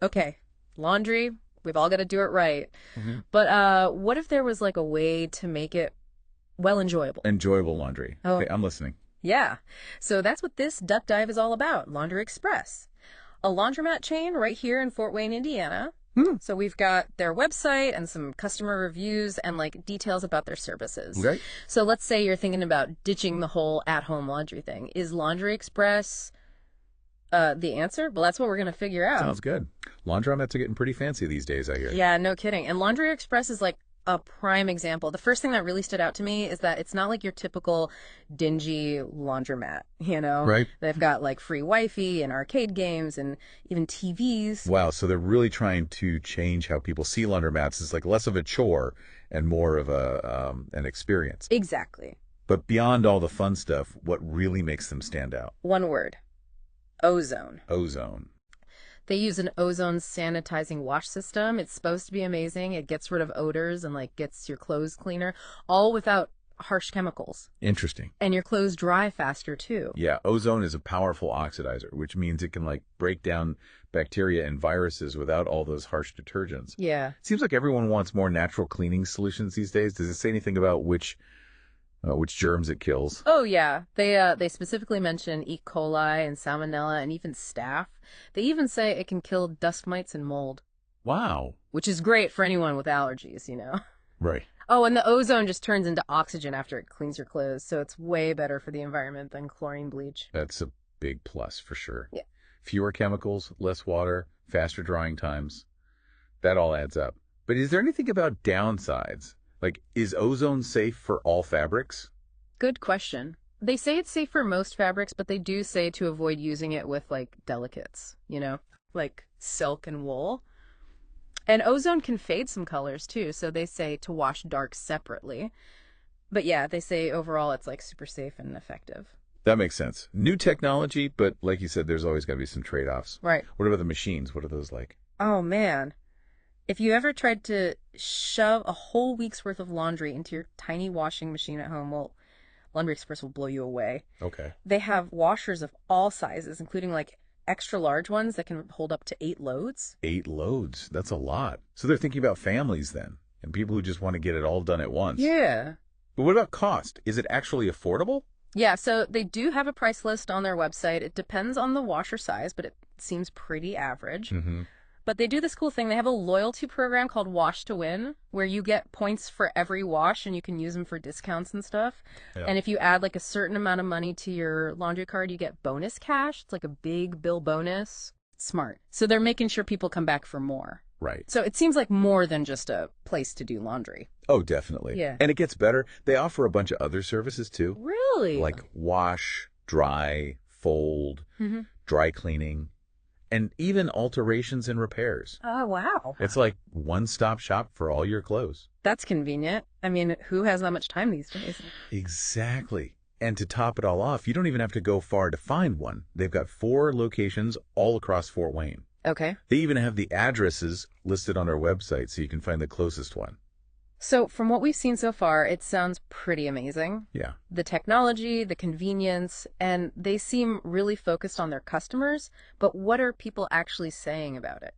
Okay, laundry, we've all got to do it right. Hmm. But what if there was like a way to make it well enjoyable? Enjoyable laundry. Oh, Okay, I'm listening. yeah. So that's what this duck dive is all about, Laundry Express. A laundromat chain right here in Fort Wayne, Indiana. Hmm. So we've got their website and some customer reviews and like details about their services. Okay. So let's say you're thinking about ditching the whole at-home laundry thing. Is Laundry Express the answer? Well, that's what we're going to figure out. Sounds good. Laundromats are getting pretty fancy these days, I hear. Yeah, no kidding. And Laundry Express is like a prime example. The first thing that really stood out to me is that it's not like your typical dingy laundromat, you know? Right. They've got like free Wi-Fi and arcade games and even TVs. Wow, so they're really trying to change how people see laundromats. It's like less of a chore and more of an experience. Exactly. But beyond all the fun stuff, what really makes them stand out? One word. Ozone. Ozone. They use an ozone sanitizing wash system. It's supposed to be amazing. It gets rid of odors and like gets your clothes cleaner, all without harsh chemicals. Interesting. And your clothes dry faster too. Yeah, ozone is a powerful oxidizer, which means it can like break down bacteria and viruses without all those harsh detergents. Yeah. Seems like everyone wants more natural cleaning solutions these days. Does it say anything about which germs it kills? Oh yeah. They specifically mention E. coli and salmonella and even staph. They even say it can kill dust mites and mold, Wow. which is great for anyone with allergies, you know. Right. Oh, and the ozone just turns into oxygen after it cleans your clothes, so it's way better for the environment than chlorine bleach. That's a big plus for sure. Yeah. Fewer chemicals, less water, faster drying times. That all adds up. But is there anything about downsides? Like, is ozone safe for all fabrics? Good question. They say it's safe for most fabrics, but they do say to avoid using it with like delicates, you know, like silk and wool. And ozone can fade some colors too, so they say to wash darks separately. But yeah, they say overall it's like super safe and effective. That makes sense. New technology, but like you said, there's always got to be some trade-offs. Right. What about the machines? What are those like? Oh man. If you ever tried to shove a whole week's worth of laundry into your tiny washing machine at home, well, Laundry Express will blow you away. Okay. They have washers of all sizes, including like extra large ones that can hold up to 8 loads. 8 loads. That's a lot. So they're thinking about families then, and people who just want to get it all done at once. Yeah. But what about cost? Is it actually affordable? Yeah, so they do have a price list on their website. It depends on the washer size, but it seems pretty average. Mm-hmm. But they do this cool thing. They have a loyalty program called Wash to Win, where you get points for every wash and you can use them for discounts and stuff. Yeah. And if you add like a certain amount of money to your laundry card, you get bonus cash. It's like a big bill bonus. Smart. So they're making sure people come back for more. Right. So it seems like more than just a place to do laundry. Oh, definitely. Yeah. And it gets better. They offer a bunch of other services too, Really? like wash, dry, fold, Mm-hmm. dry cleaning, and even alterations and repairs. Oh, wow. It's like one-stop shop for all your clothes. That's convenient. I mean, who has that much time these days? Exactly. And to top it all off, you don't even have to go far to find one. They've got 4 locations all across Fort Wayne. Okay. They even have the addresses listed on their website so you can find the closest one. So from what we've seen so far, it sounds pretty amazing. Yeah. The technology, the convenience, and they seem really focused on their customers. But what are people actually saying about it?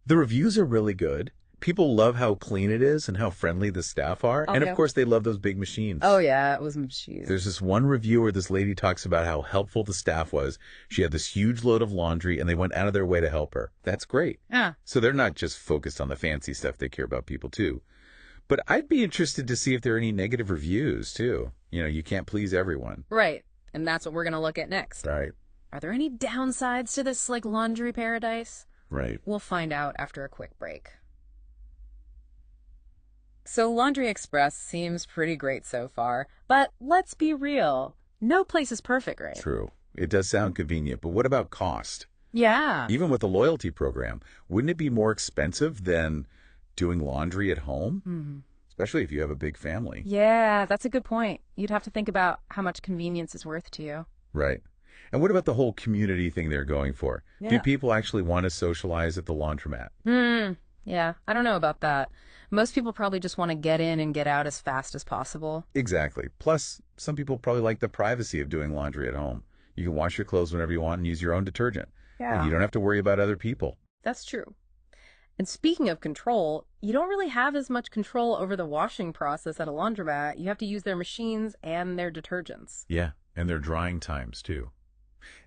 The reviews are really good. People love how clean it is and how friendly the staff are. Oh, And yeah. of course, they love those big machines. Oh, yeah, it was cheese. There's this one review where this lady talks about how helpful the staff was. She had this huge load of laundry and they went out of their way to help her. That's great. Yeah. So they're not just focused on the fancy stuff. They care about people too. But I'd be interested to see if there are any negative reviews too. You know, you can't please everyone. Right. And that's what we're going to look at next. Right. Are there any downsides to this, like, laundry paradise? Right. We'll find out after a quick break. So Laundry Express seems pretty great so far, but let's be real. No place is perfect, right? True. It does sound convenient, but what about cost? Yeah. Even with the loyalty program, wouldn't it be more expensive than doing laundry at home? Hmm. Especially if you have a big family. Yeah, that's a good point. You'd have to think about how much convenience is worth to you. Right. And what about the whole community thing they're going for? Yeah. Do people actually want to socialize at the laundromat? Yeah, I don't know about that. Most people probably just want to get in and get out as fast as possible. Exactly. Plus, some people probably like the privacy of doing laundry at home. You can wash your clothes whenever you want and use your own detergent. And you don't have to worry about other people. That's true. And speaking of control, you don't really have as much control over the washing process at a laundromat. You have to use their machines and their detergents. Yeah, and their drying times too.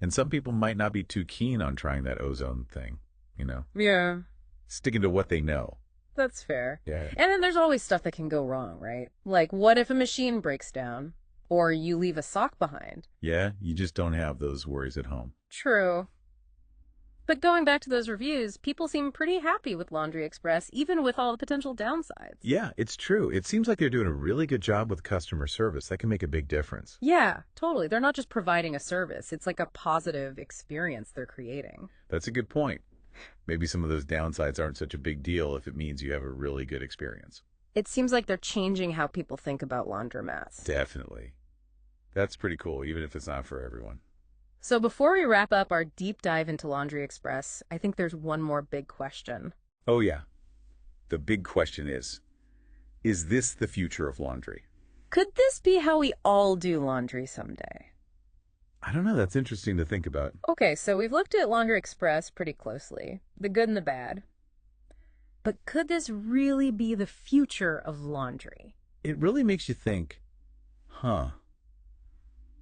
And some people might not be too keen on trying that ozone thing, you know, Yeah, sticking to what they know. that's fair. Yeah. And then there's always stuff that can go wrong, right? Like, what if a machine breaks down? Or you leave a sock behind? Yeah, you just don't have those worries at home. True. But going back to those reviews, people seem pretty happy with Laundry Express, even with all the potential downsides. Yeah, it's true. It seems like they're doing a really good job with customer service. That can make a big difference. Yeah, totally. They're not just providing a service, it's like a positive experience they're creating. That's a good point. Maybe some of those downsides aren't such a big deal if it means you have a really good experience. It seems like they're changing how people think about laundromats. Definitely. That's pretty cool, even if it's not for everyone. So before we wrap up our deep dive into Laundry Express, I think there's one more big question. Oh, yeah. The big question is this the future of laundry? Could this be how we all do laundry someday? I don't know. That's interesting to think about. Okay, so we've looked at Laundry Express pretty closely, the good and the bad. But could this really be the future of laundry? It really makes you think, huh?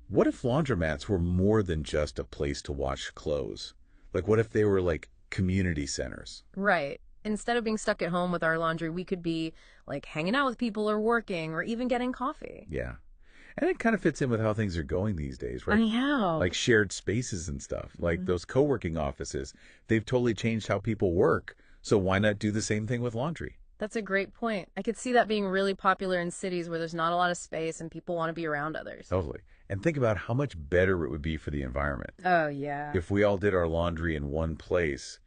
What if laundromats were more than just a place to wash clothes? Like, what if they were like community centers? Right. Instead of being stuck at home with our laundry, we could be like hanging out with people or working or even getting coffee. Yeah. And it kind of fits in with how things are going these days, right? Anyhow. Like shared spaces and stuff, like those co-working offices. They've totally changed how people work. So why not do the same thing with laundry? That's a great point. I could see that being really popular in cities where there's not a lot of space and people want to be around others. Totally. And think about how much better it would be for the environment. Oh, yeah. If we all did our laundry in one place,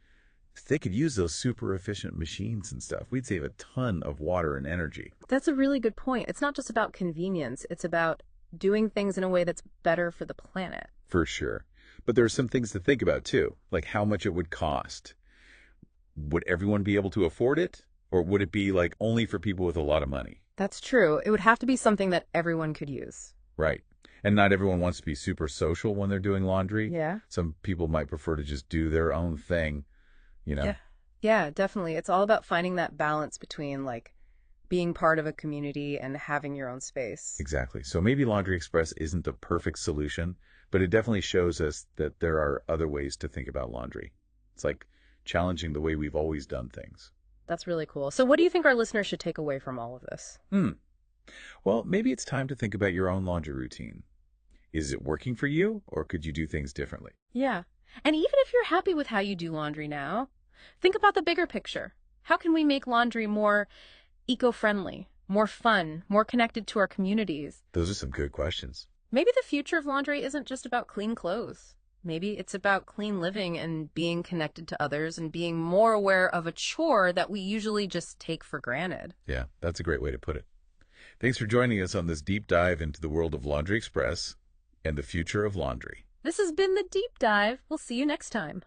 they could use those super efficient machines and stuff. We'd save a ton of water and energy. That's a really good point. It's not just about convenience. It's about doing things in a way that's better for the planet. For sure. But there are some things to think about too, like how much it would cost. Would everyone be able to afford it? Or would it be like only for people with a lot of money? That's true. It would have to be something that everyone could use. Right. And not everyone wants to be super social when they're doing laundry. Yeah. Some people might prefer to just do their own thing, you know? Yeah. Yeah, definitely. It's all about finding that balance between like being part of a community and having your own space. Exactly. So maybe Laundry Express isn't the perfect solution, but it definitely shows us that there are other ways to think about laundry. It's like challenging the way we've always done things. That's really cool. So what do you think our listeners should take away from all of this? Well, maybe it's time to think about your own laundry routine. Is it working for you, or could you do things differently? Yeah. And even if you're happy with how you do laundry now, think about the bigger picture. How can we make laundry more eco-friendly, more fun, more connected to our communities? Those are some good questions. Maybe the future of laundry isn't just about clean clothes. Maybe it's about clean living and being connected to others and being more aware of a chore that we usually just take for granted. Yeah, that's a great way to put it. Thanks for joining us on this deep dive into the world of Laundry Express and the future of laundry. This has been The Deep Dive. We'll see you next time.